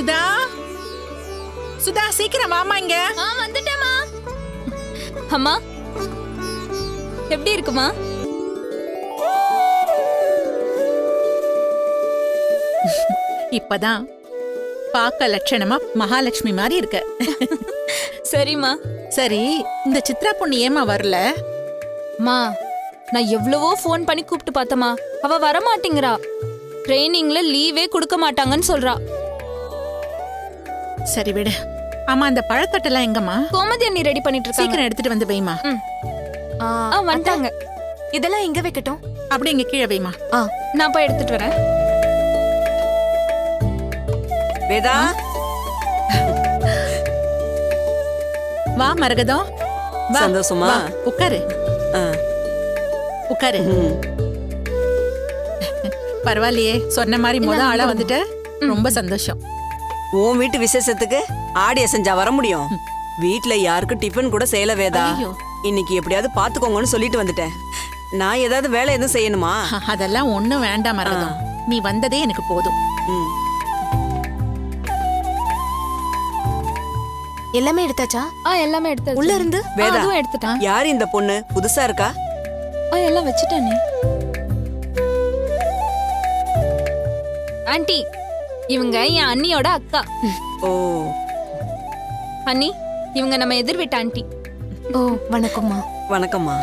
சுதா சுதா சீக்கிரம் வாமா இங்க. வந்துட்டேமா. அம்மா எப்படி இருக்குமா? இப்பதான் பாக்க லட்சணமா மகாலட்சுமி மாதிரி இருக்க. சரிம்மா. சரி, இந்த சித்ரா பொண்ணு ஏமா வரல? மா, நான் எவ்வளவோ ஃபோன் பண்ணி கூப்பிட்டு பார்த்தமா, அவ வர மாட்டேங்கிறா. ட்ரைனிங்ல லீவே கொடுக்க மாட்டாங்கன்னு சொல்றா. சரி விடு. ஆமா, அந்த பழத்தட்டெல்லாம் எங்கம்மா? கோமதி அண்ணி ரெடி பண்ணிட்டு இருக்காங்க. சீக்கிரம் எடுத்துட்டு வந்து வைமா. வந்துட்டாங்க. இதெல்லாம் எங்க வைக்கட்டும்? அப்படி இங்க கீழே வைமா. நான் போய் எடுத்துட்டு வரேன். வேதா, வா மரகதம். வா, சந்தோஷமா? வா, உட்காரு. உட்காரு. பரவாயில்லையே, சொன்ன மாதிரி ஆளா வந்துட்ட. ரொம்ப சந்தோஷம். உன் வீட்டு விசேஷத்துக்கு ஆடி அசைஞ்சா வர முடியும்? வீட்ல யாருக்கும் டிஃபன் கூட செய்யல வேதா. ஐயோ. இன்னைக்கு எப்படியாவது பாத்துக்கோங்கன்னு சொல்லிட்டு வந்துட்டேன். நான் ஏதாவது வேலை எதுவும் செய்யணுமா? அதெல்லாம் ஒண்ணும் வேண்டாம் மரகதம். நீ வந்ததே எனக்கு போதும். ம். எல்லாமே எடுத்தாச்சா? எல்லாமே எடுத்து உள்ள இருந்து வேதா, அதுவும் எடுத்துட்டான். யார் இந்த பொண்ணு? புதுசா இருக்கா? எல்லாம் வச்சுட்டானே. ஆண்டி, இவங்க என் அண்ணியோட அக்கா. ஓ, அண்ணி, இவங்க நம்ம எதிர் வீட்டு ஆண்டி. ஓ, வணக்கம்மா. வணக்கம்மா.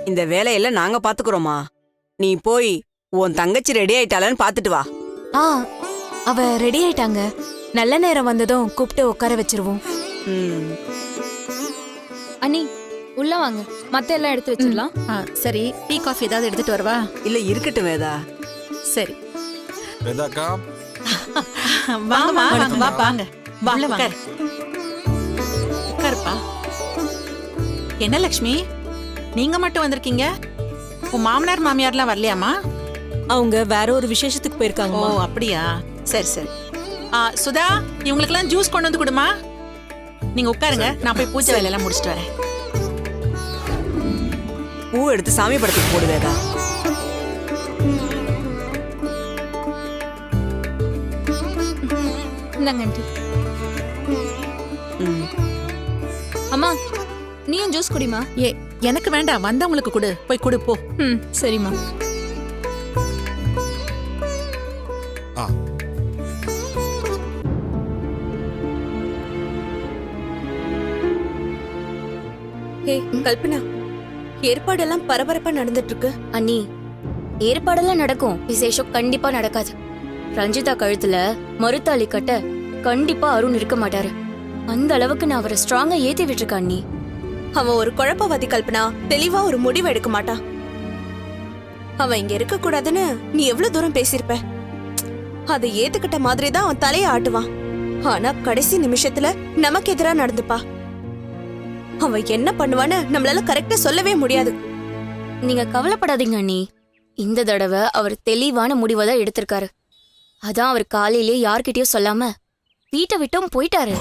இந்த வேலையெல்லாம் நாங்க பாத்துக்கிறோமா. நீ போய் உன் தங்கச்சி ரெடி ஆயிட்டாளான்னு பாத்துட்டு வா. அவ ரெடி ஆயிட்டாங்க. நல்ல நேரம் வந்ததும் கூப்பிட்டு உட்கார வச்சிருவோம். ம். அண்ணி, உள்ள வாங்க. மத்த எல்லாம் எடுத்து வச்சிடலாம். சரி, டீ காஃபி ஏதாவது எடுத்துட்டு வரவா? இல்ல இருக்கட்டும் வேதா. சரி. வேதாக்கா, வாங்க வாங்க வா, வாங்க. வா, உட்காரு. உட்காருப்பா. என்ன லட்சுமி, நீங்க மட்டும் வந்திருக்கீங்க? உன் மாமனார் மாமியார்லாம் வரலையாமா? அவங்க வேற ஒரு விசேஷத்துக்கு போயிருக்காங்க. ஓ, அப்படியா? சரி சரி. சுதா, இவங்களுக்கெல்லாம் ஜூஸ் கொண்டு வந்து கொடுமா. நீங்க உட்காருங்க, நான் போய் பூஜை வேலையெல்லாம் முடிச்சிட்டு வரேன். பூ எடுத்து சாமி படத்துக்கு போடு வேதா. இந்தாங்க ஆண்டி. ம். அம்மா, நீயும் ஜூஸ் குடிமா. எனக்கு வேண்டாம், வந்தவங்களுக்கு கொடு. போய் கொடு போ. சரிம்மா. கல்பனா, ஏற்பாடெல்லாம் பரபரப்பா நடந்துட்டு இருக்கு. அண்ணி, ஏற்பாடெல்லாம் நடக்கும், விசேஷம் கண்டிப்பா நடக்காது. ரஞ்சிதா கழுத்துல மறுத்தாலி கட்ட கண்டிப்பா அருண் இருக்க மாட்டாரு. அந்த அளவுக்கு நான் அவரை ஸ்ட்ராங்கா ஏத்தி விட்டுருக்கேன் அண்ணி. அவன் ஒரு குழப்பவாதி கல்பனா. தெளிவா ஒரு முடிவு எடுக்க மாட்டான். அவன் இங்க இருக்க கூடாதுன்னு நீ எவ்வளவு தூரம் பேசியிருப்ப. அதை ஏத்துக்கிட்ட மாதிரி தான் அவன் தலைய ஆட்டுவான். ஆனா கடைசி நிமிஷத்துல நமக்கு எதிரா நடந்துப்பா. அவன் என்ன பண்ணுவான்னு நம்மளால கரெக்டா சொல்லவே முடியாது. நீங்க கவலைப்படாதீங்க அண்ணி. இந்த தடவை அவர் தெளிவான முடிவை தான் எடுத்திருக்காரு. அதான் அவர் காலையிலேயே யார்கிட்டயும் சொல்லாம வீட்டை விட்டும் போயிட்டாரு.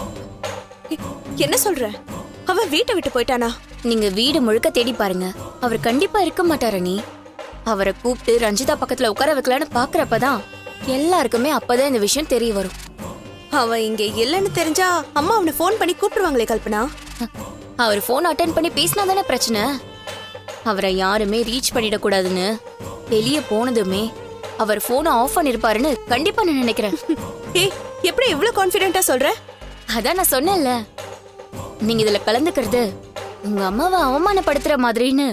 என்ன சொல்ற? அவன் வீட்டை விட்டு போயிட்டானா? நீங்க வீடு முழுக்க தேடி பாருங்க, அவர் கண்டிப்பா இருக்க மாட்டாரு அண்ணி. அவரை கூப்பிட்டு ரஞ்சிதா பக்கத்துல உட்கார வைக்கலான்னு பாக்குறப்பதான் எல்லாருக்குமே அப்பதான் இந்த விஷயம் தெரிய வரும். அவன் இங்க இல்லைன்னு தெரிஞ்சா அம்மா அவனை போன் பண்ணி கூப்பிடுவாங்களே கல்பனா. அவர் போன் அட்டென்ட் பண்ணி பேசினா தானே பிரச்சனை. அவரை யாருமே ரீச் பண்ணிடக்கூடாதுன்னு வெளியே போனதுமே அவர் போனை ஆஃப் பண்ணிருப்பாருன்னு கண்டிப்பா நான் நினைக்கிறேன். ஏய், எப்படி இவ்ளோ கான்ஃபிடென்ட்டா சொல்ற? அதான் நான் சொன்னேன்ல, நீங்க இதுல கலந்துக்கிறது உங்க அம்மாவை அவமானப்படுத்துற மாதிரின்னு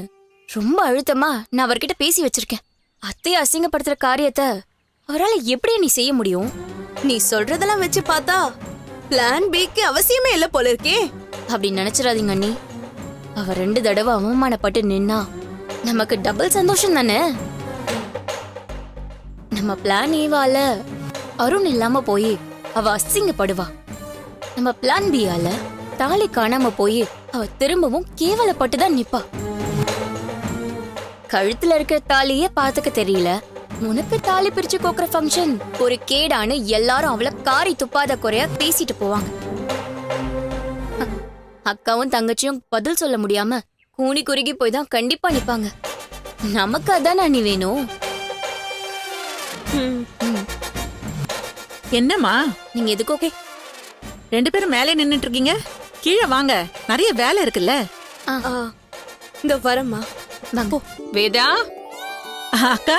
ரொம்ப அழுத்தமா நான் அவர்கிட்ட பேசி வச்சிருக்கேன். அத்தையை அசிங்கப்படுத்துற காரியத்தை அவரால் எப்படி நீ செய்ய முடியும்? நீ சொல்றதெல்லாம் வச்சு பார்த்தா பிளான் பிக்கு அவசியமே இல்ல போல இருக்கே. அப்படி நினைச்சிடாதீங்க அண்ணி. அவர் 2 தடவை அவமானப்பட்டு நின்னா நமக்கு டபுள் சந்தோஷம் தானே. நம்ம பிளான் ஏவால அருண் இல்லாம போய் அவ அசிங்கப்படுவா. நம்ம பிளான் பியால தாலி காணாம போய் அவ திரும்பவும் கேவலப்பட்டு தான் நிப்பா. கழுத்துல இருக்கிற தாலியே பாத்துக்க தெரியல, உனக்கு தாலி பிரிச்சு கோக்குற ஃபங்க்ஷன் ஒரு கேடான்னு எல்லாரும் அவளை காரி துப்பாத குறையா பேசிட்டு போவாங்க. அக்காவும் தங்கச்சியும் பதில் சொல்ல முடியாம கூனி குறுகி போய் தான் கண்டிப்பா நிப்பாங்க. நமக்கு அதான் அண்ணி வேணும். என்னம்மா நீங்க எதுக்கு ஓகே? ரெண்டு பேரும் மேலே நின்னுட்டு இருக்கீங்க? கீழே வாங்க, நிறைய வேலை இருக்குல்ல. இந்த வரம்மா. வாங்க. வேதா அக்கா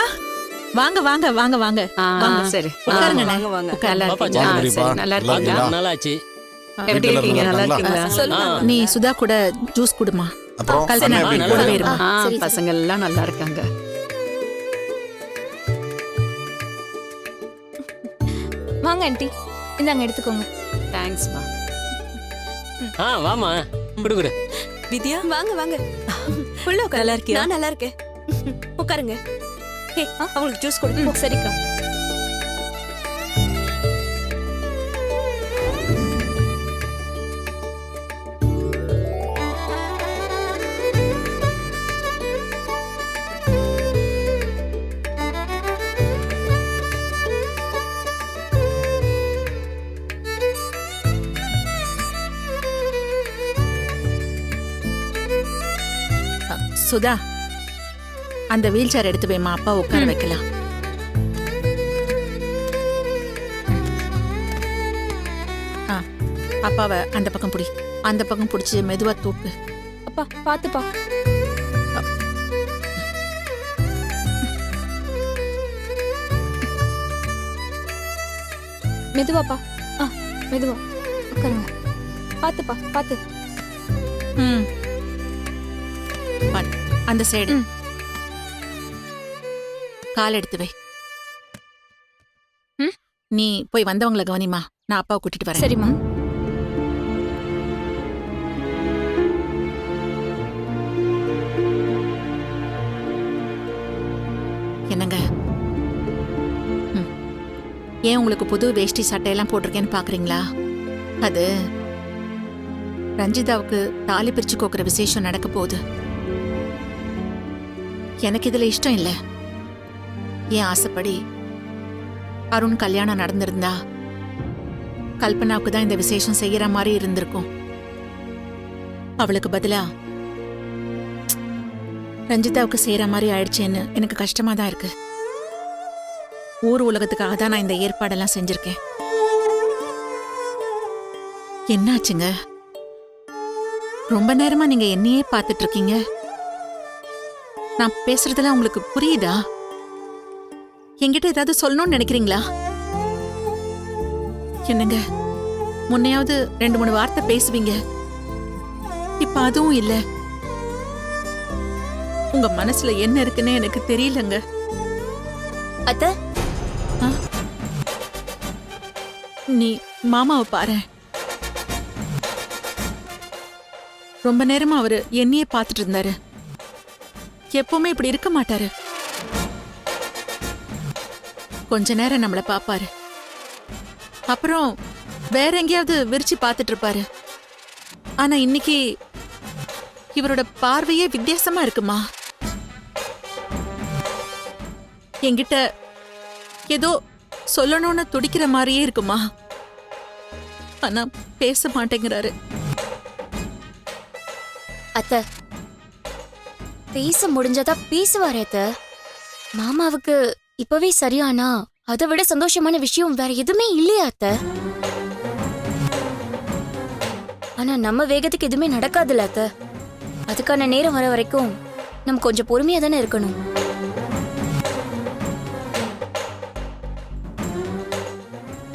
வாங்க வாங்க வாங்க வாங்க வாங்க. சரி உட்காருங்க அண்ணே. வாங்க வாங்க நல்லா பாப்பா, இருக்கீங்களா? வாங்க பெரியப்பா. சரி, நல்லா நல்லா இருக்கீங்களா? இருக்கீங்களா? நாளாச்சு. எப்படி இருக்கீங்க? நல்லா நல்லா இருக்கீங்களா? சொல்லுங்க. ஆ. நீ சுதா கூட ஜூஸ் குடுமா. அப்புறம் கல்பனா அண்ணா எப்படி நல்லா கூடவே இருக்காரு? இருமா. ஆ, சரி, சரி. பசங்க எல்லாம் நல்லா இருக்காங்க. வாங்க ஆண்டி, இந்தாங்க எடுத்துக்கோங்க. தேங்க்ஸ்மா. வாமா குடுக்குற. வித்யா வாங்க வாங்க. உள்ள உட்காரு. நல்லா இருக்கியா? நான் நல்லா இருக்கேன். உட்காருங்க. ஏய், அவங்களுக்கு ஜூஸ் கொடு. ஓ, சரிக்கா. சுதா, அந்த வீல் சேர் எடுத்து வைமா, அப்பா உட்கார வைக்கலாம். ஆ, அப்பாவை அந்த பக்கம் புடி, அந்த பக்கம் புடிச்சு மெதுவா தூக்கு. அப்பா பாத்துப்பா. மெதுவாப்பா. மெதுவா உட்காருங்க. பாத்துப்பா, பாத்து. ம். அந்த சைடு ம். கால் எடுத்து வை. ம். நீ போய் வந்தவங்கள கவனிமா, நான் அப்பாவை கூட்டிட்டு வரேன். சரிம்மா. என்னங்க? ம். ஏன் உங்களுக்கு புது வேஷ்டி சட்டையெல்லாம் போட்டிருக்கேன்னு பாக்குறீங்களா? அது ரஞ்சிதாவுக்கு தாலி பிரிச்சு கோக்குற விசேஷம் நடக்க போகுது. எனக்கு இதுல இஷ்டம் இல்ல. ஏன் ஆசைப்படி அருண் கல்யாணம் நடந்திருந்தா கல்பனாவுக்கு தான் இந்த விசேஷம் செய்யற மாதிரி இருந்திருக்கும். அவளுக்கு பதிலா ரஞ்சிதாவுக்கு செய்யற மாதிரி ஆயிடுச்சேன்னு எனக்கு கஷ்டமா தான் இருக்கு. ஊர் உலகத்துக்காக தான் நான் இந்த ஏற்பாடெல்லாம் செஞ்சிருக்கேன். என்னாச்சுங்க? ரொம்ப நேரமா நீங்க என்னையே பார்த்துட்டு இருக்கீங்க. நான் பேசுறதெல்லாம் உங்களுக்கு புரியுதா? என்கிட்ட ஏதாவது சொல்லணும்னு நினைக்கிறீங்களா? என்னங்க, முன்னையாவது 2-3 வார்த்தை பேசுவீங்க, இப்ப அதுவும் இல்ல. உங்க மனசுல என்ன இருக்குன்னு எனக்கு தெரியலங்க. அத்தை, ஆ? நீ மாமாவை பாரு. ரொம்ப நேரமா அவரு என்னையே பார்த்துட்டு இருந்தாரு. எப்பவுமே இப்படி இருக்க மாட்டாரு. கொஞ்ச நேரம் நம்மள பாப்பாரு, அப்புறம் வேற எங்கேயாவது விரிச்சு பார்த்துட்டு இருப்பாரு. ஆனா இன்னைக்கு இவரோட பார்வையே வித்தியாசமா இருக்குமா. என்கிட்ட ஏதோ சொல்லணும்னு துடிக்கிற மாதிரியே இருக்குமா. ஆனா பேச மாட்டேங்கிறாரு. அத்தை, பேச முடிஞ்சதா பேசுவாரே அத்தை. மாமாவுக்கு இப்பவே சரியானா அதை விட சந்தோஷமான விஷயம் வேற எதுவுமே இல்லையா அத்தை? ஆனா நம்ம வேகத்துக்கு எதுவுமே நடக்காதுல்ல அத்தை. அதுக்கான நேரம் வர வரைக்கும் நம்ம கொஞ்சம் பொறுமையா தானே இருக்கணும்.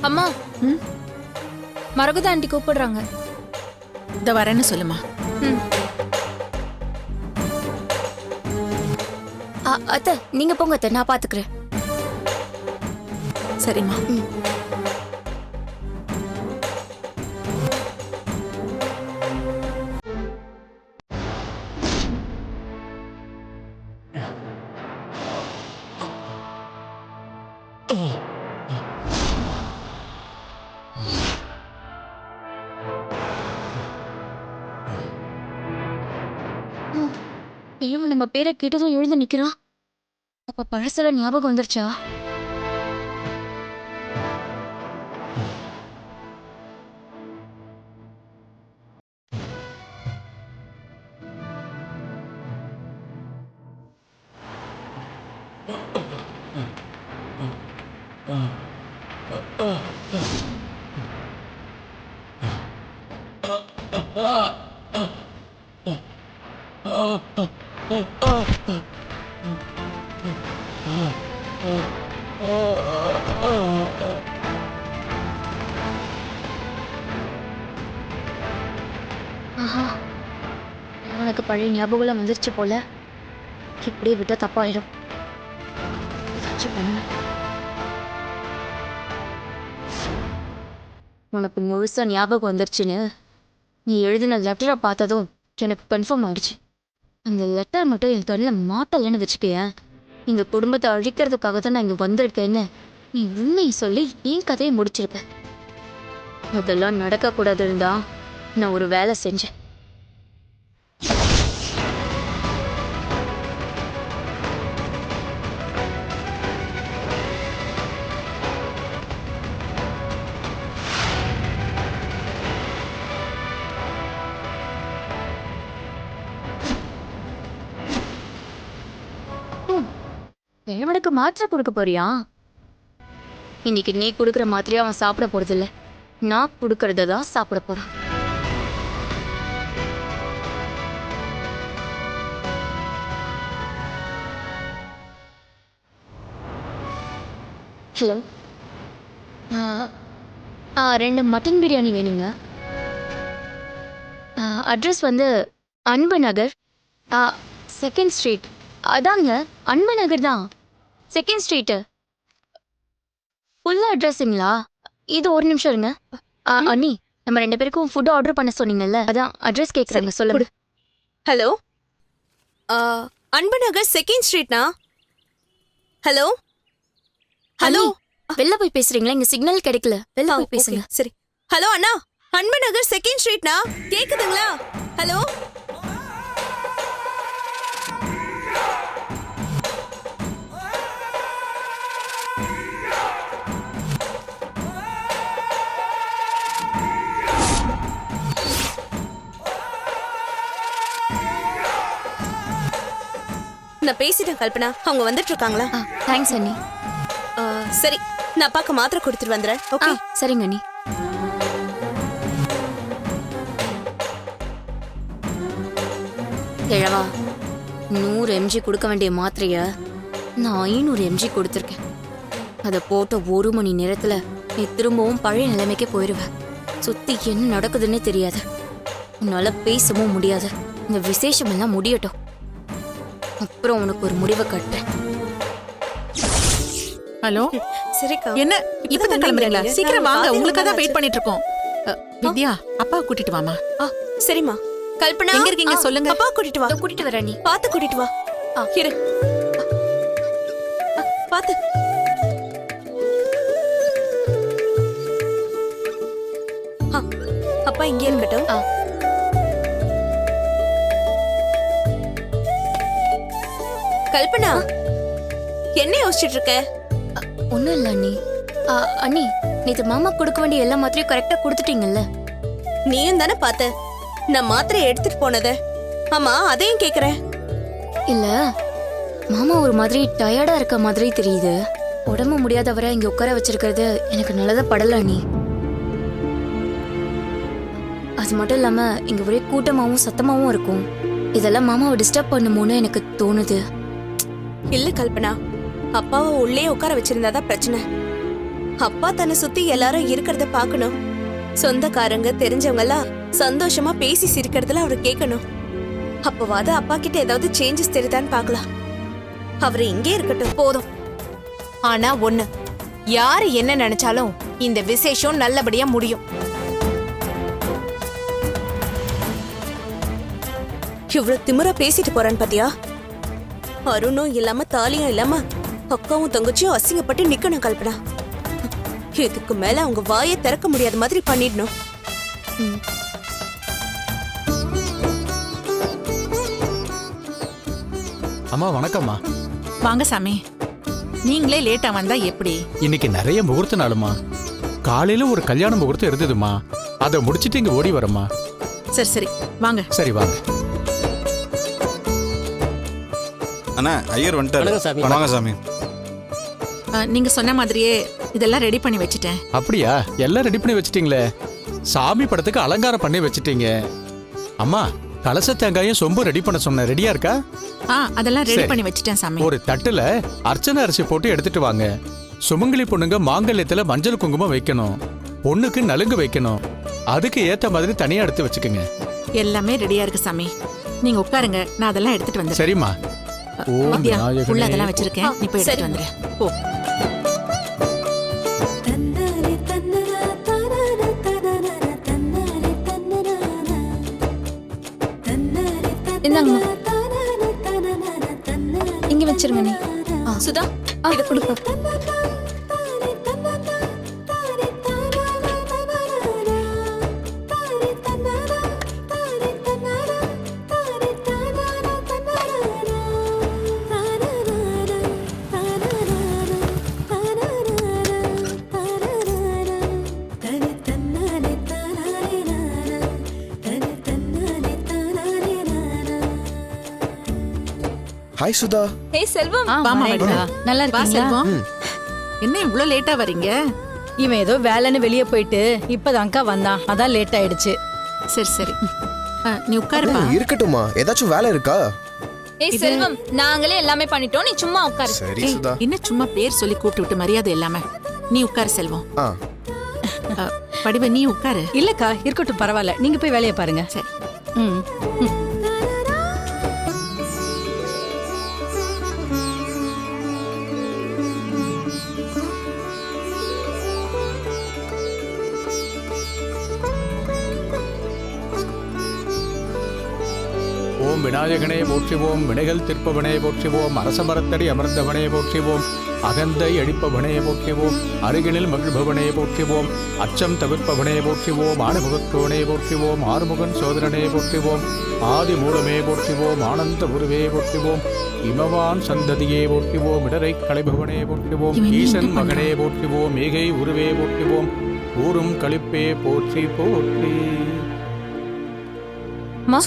அம்மா, ம்? மரகத ஆண்டி கூப்பிடுறாங்க. இந்த வரேன்னு சொல்லுமா. அத்தை, நீங்க போங்க அத்தை, நான் பாத்துக்கிறேன். சரிம்மா. ஐயோ, நம்ம பேரை கேட்டதும் எழுந்து நிக்கிறான். அப்ப பழசெல்லாம் ஞாபகம் வந்துருச்சா? ஆஹா, உனக்கு பழைய ஞாபகம் வந்துருச்சு போல. இப்படியே விட்டா தப்பாயிடும். ஏதாச்சும் பண்ணணும். உனக்கு முழுசா ஞாபகம் வந்துருச்சுன்னு நீ எழுதின லெட்டரை பார்த்ததும் எனக்கு கன்ஃபார்ம் ஆயிடுச்சு. அந்த லெட்டர் மட்டும் என் தொழில மாட்டலன்னு வச்சுக்கேன். இந்த குடும்பத்தை அழிக்கிறதுக்காக தான் நான் இங்கே வந்திருக்கேன்னு நீ உண்மையை சொல்லி என் கதையை முடிச்சிருப்ப. அதெல்லாம் நடக்கக்கூடாதுன்னு தான் நான் ஒரு வேலை செஞ்சேன். தேவனுக்கு மாத்திரை கொடுக்க போறியா? இன்னைக்கு நீ கொடுக்குற மாத்திரையை அவன் சாப்பிட போறதில்ல, நான் கொடுக்கறத தான் சாப்பிட போறான். ஹலோ, 2 மட்டன் பிரியாணி வேணுங்க. அட்ரஸ் வந்து அன்பு நகர், 2nd ஸ்ட்ரீட். அதாங்க, அன்பு நகர் தான், 2nd ஸ்ட்ரீட்டு. ஃபுல் அட்ரஸுங்களா? இது ஒரு நிமிஷம் இருங்க. அண்ணி, நம்ம 2 பேருக்கும் ஃபுட் ஆர்டர் பண்ண சொன்னீங்கல்ல, அதான் அட்ரஸ் கேட்குறாங்க, சொல்லுங்க. ஹலோ, அன்பு நகர் 2nd ஸ்ட்ரீட்னா? ஹலோ ஹலோ, வெளில போய் பேசுறீங்களா? இங்க சிக்னல் கிடைக்கல, வெளில போய் பேசுங்க. ஓகே, சரி. ஹலோ அண்ணா, அன்பு நகர் 2nd ஸ்ட்ரீட்னா? கேக்குதுங்களா? ஹலோ, நான் பேசிட்டேன் கல்பனா, அவங்க வந்துட்டு இருக்காங்களா? தேங்க்ஸ் அண்ணி. சரி, நான் அப்பாக்கு மாத்திரை கொடுத்துட்டு வந்துடுறேன். ஓகே, சரிங்க அண்ணி. கிழவா, 100 mg கொடுக்க வேண்டிய மாத்திரைய நான் 500 mg கொடுத்துருக்கேன். அதை போட்ட 1 மணி நேரத்துல நீ திரும்பவும் பழைய நிலைமைக்கே போயிடுவ. சுத்தி என்ன நடக்குதுன்னே தெரியாது, உன்னால பேசவும் முடியாது. இந்த விசேஷம் எல்லாம் முடியட்டும், அப்புறம் உனக்கு ஒரு முடிவை கட்டுறேன். ஹலோ, சரிக்கா. என்ன இப்பதான் கிளம்புறீங்களா? சீக்கிரம் வாங்க, உங்களுக்காக தான் வெயிட் பண்ணிட்டு இருக்கோம். வித்யா, அப்பா கூட்டிட்டு வாமா. சரிம்மா. கல்பனா, எங்க இருக்கீங்க சொல்லுங்க. அப்பா கூட்டிட்டு வா. கூட்டிட்டு வரேன் நீ. பாத்து கூட்டிட்டு வா. இரு, பாத்து. அப்பா இங்கே இருக்கட்டும். கல்பனா, என்ன யோசிச்சுட்டு இருக்க? ஒன்றும் இல்லை அண்ணி. அண்ணி, நேற்று மாமா கொடுக்க வேண்டிய எல்லா மாத்திரையும் கரெக்டாக கொடுத்துட்டீங்கல்ல? நீயும் தானே பார்த்த நான் மாத்திரை எடுத்துட்டு போனத. ஆமா, அதையும் கேக்குறேன். இல்லை, மாமா ஒரு மாதிரி டயர்டாக இருக்க மாதிரி தெரியுது. உடம்பு முடியாதவரை இங்கே உட்கார வச்சிருக்கிறது எனக்கு நல்லதா படல அண்ணி. அது மட்டும் இல்லாமல் இங்கே ஒரே கூட்டமாகவும் சத்தமாகவும் இருக்கும். இதெல்லாம் மாமாவை டிஸ்டர்ப் பண்ணுமோன்னு எனக்கு தோணுது. இல்ல கல்பனா, அப்பாவை உள்ளே உட்கார வச்சிருந்தாதான் பிரச்சனை. அப்பா தன்னை சுத்தி எல்லாரும் இருக்கிறத பாக்கணும். சொந்தக்காரங்க தெரிஞ்சவங்க எல்லாம் சந்தோஷமா பேசி சிரிக்கிறதுல அவரு கேட்கணும். அப்பவாது அப்பா கிட்ட ஏதாவது சேஞ்சஸ் தெரியுதான்னு பாக்கலாம். அவரு இங்கே இருக்கட்டும். போதும். ஆனா ஒண்ணு, யாரு என்ன நினைச்சாலும் இந்த விசேஷம் நல்லபடியா முடியும். இவ்வளவு திமிரா பேசிட்டு போறான்னு பாத்தியா? அருணும் இல்லாம தாலியும் இல்லாம அக்காவும் தங்கச்சியும் அசிங்கப்பட்டு நிக்கணும் கல்பனா. இதுக்கு மேல அவங்க வாயை திறக்க முடியாத மாதிரி பண்ணிடணும். அம்மா வணக்கம்மா. வாங்க சாமி. நீங்களே லேட்டா வந்தா எப்படி? இன்னைக்கு நிறைய முகூர்த்த நாளுமா. காலையில ஒரு கல்யாண முகூர்த்தம் இருந்ததுமா, அதை முடிச்சிட்டு இங்க ஓடி வரமா. சரி சரி, வாங்க. சரி வாங்க. அண்ணா, ஐயர் வந்துட்டாரு. வாங்க சாமி. நீங்க சொன்ன மாதிரியே இதெல்லாம் ரெடி பண்ணி வச்சுட்டேன். அப்படியா? எல்லாம் ரெடி பண்ணி வச்சிட்டீங்களே. சாமி படத்துக்கு அலங்காரம் பண்ணி வச்சிட்டீங்க. அம்மா, கலச தேங்காயும் சொம்பு ரெடி பண்ண சொன்ன, ரெடியா இருக்கா? அதெல்லாம் ரெடி சரி. பண்ணி வச்சுட்டேன் சாமி. ஒரு தட்டுல அர்ச்சனை அரிசி போட்டு எடுத்துட்டு வாங்க. சுமங்கலி பொண்ணுங்க மாங்கல்யத்துல மஞ்சள் குங்குமம் வைக்கணும், பொண்ணுக்கு நலுங்கு வைக்கணும். அதுக்கு ஏத்த மாதிரி தனியா எடுத்து வச்சுக்கோங்க. எல்லாமே ரெடியா இருக்கு சாமி. நீங்க உட்காருங்க, நான் அதெல்லாம் எடுத்துட்டு வந்துடுறேன். சரிம்மா. ஓம் வித்யா, உள்ள விநாயகனே. அதெல்லாம் வச்சிருக்கேன், நீ போய் எடுத்துட்டு வந்துரு. போ. இந்தாங்கம்மா, இங்க வச்சிருங்க. நீ சுதா இதை கொடுப்ப. ஹாய் சுதா. ஏய் செல்வம், வாமா வடிவா. நல்லா வா இருக்கீங்களா? செல்வம். என்ன இவ்ளோ லேட்டா வரீங்க? இவன் ஏதோ வேலைன்னு வெளியே போயிட்டு இப்பதான்க்கா வந்தான், அதான் லேட் ஆயிடுச்சு. சரி சரி, நீ உட்காருப்பா. இருக்கட்டுமா, ஏதாச்சும் வேலை இருக்கா? ஏய் செல்வம், நாங்களே எல்லாமே பண்ணிட்டோம், நீ சும்மா உட்காரு. சரி ஏய், சுதா. என்ன சும்மா பேர் சொல்லி கூப்பிட்டு விட்டு மரியாதை இல்லாம? நீ உட்காரு செல்வம். ஆ வடிவ நீ உட்காரு. இல்லக்கா, இருக்கட்டும், பரவாயில்ல, நீங்க போய் வேலையை பாருங்க. சரி. ம். ஓம் விநாயகனே போற்றிவோம், வினைகள் தீர்ப்பவனே போற்றிவோம், அரசமரத்தடி அமர்ந்தவனே போற்றிவோம், அகந்தை அடிப்பவனே போற்றிவோம், அருகினில் மகிழ்பவனே போற்றிவோம், அச்சம் தவிர்ப்பவனே போற்றிவோம், ஆணுமுகத்தோனே போற்றிவோம், ஆறுமுகன் சோதரனே போற்றிவோம், ஆதி மூலமே போற்றிவோம், ஆனந்த உருவே போற்றிவோம், இமவான் சந்ததியே போற்றிவோம், இடரை களைபவனே போற்றிவோம், இவன் என்ன ஈசன் பண்றான்? மகனே போற்றிவோம், மேகை உருவே போற்றிவோம், ஊரும் களிப்பே போற்றி போற்றி.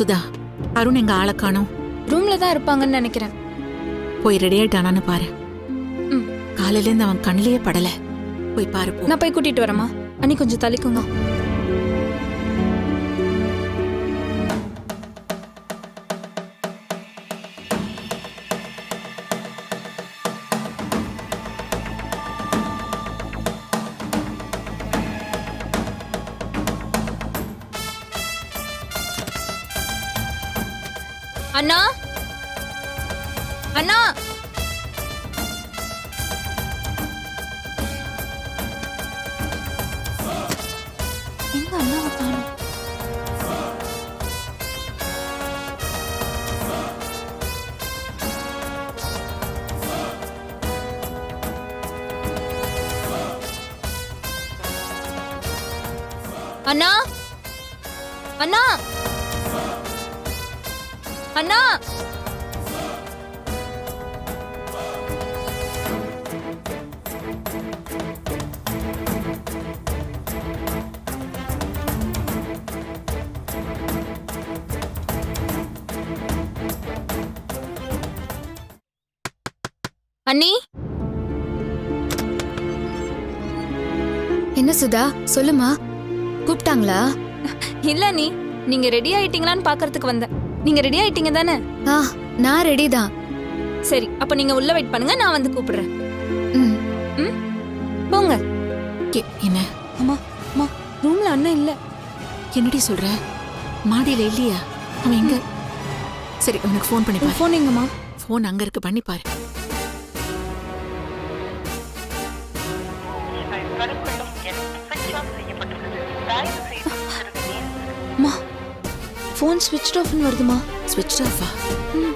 சுதா, அருண் எங்க ஆளை காணோம். ரூம்ல தான் இருப்பாங்கன்னு நினைக்கிறேன். போய் ரெடி ஆயிட்டானான்னு பாரு. ம். காலையில இருந்து அவன் கண்ணிலேயே படல. போய் பாரு போ. நான் போய் கூட்டிட்டு வரேம்மா. அண்ணி கொஞ்சம் தள்ளிக்கோங்க. அண்ணா, அண்ணா, எங்க அண்ணாவை காணோம்? அண்ணா, அண்ணா, அண்ணா, அண்ணி. என்ன சுதா, சொல்லுமா, கூப்பிட்டாங்களா? இல்ல நீ, நீங்க ரெடி ஆயிட்டீங்களான்னு பாக்குறதுக்கு வந்தேன். நீங்க ரெடி ஆயிட்டீங்க தானே? நான் ரெடி தான். சரி, அப்ப நீங்க உள்ள வெயிட் பண்ணுங்க, நான் வந்து கூப்பிடுறேன். ம். ம், போங்க. என்ன அம்மா, அம்மா, ரூம்ல அண்ணன் இல்ல. என்னடி சொல்ற? மாடியில இல்லையா? அவன் எங்க? சரி, உனக்கு ஃபோன் பண்ணி பாரு. போன் எங்கம்மா? ஃபோன் அங்க இருக்கு, பண்ணி பாரு. அம்மா, போன் ஸ்விட்ச் ஆஃப்னு வருதுமா. ஸ்விட்ச் ஆஃபா? ம்.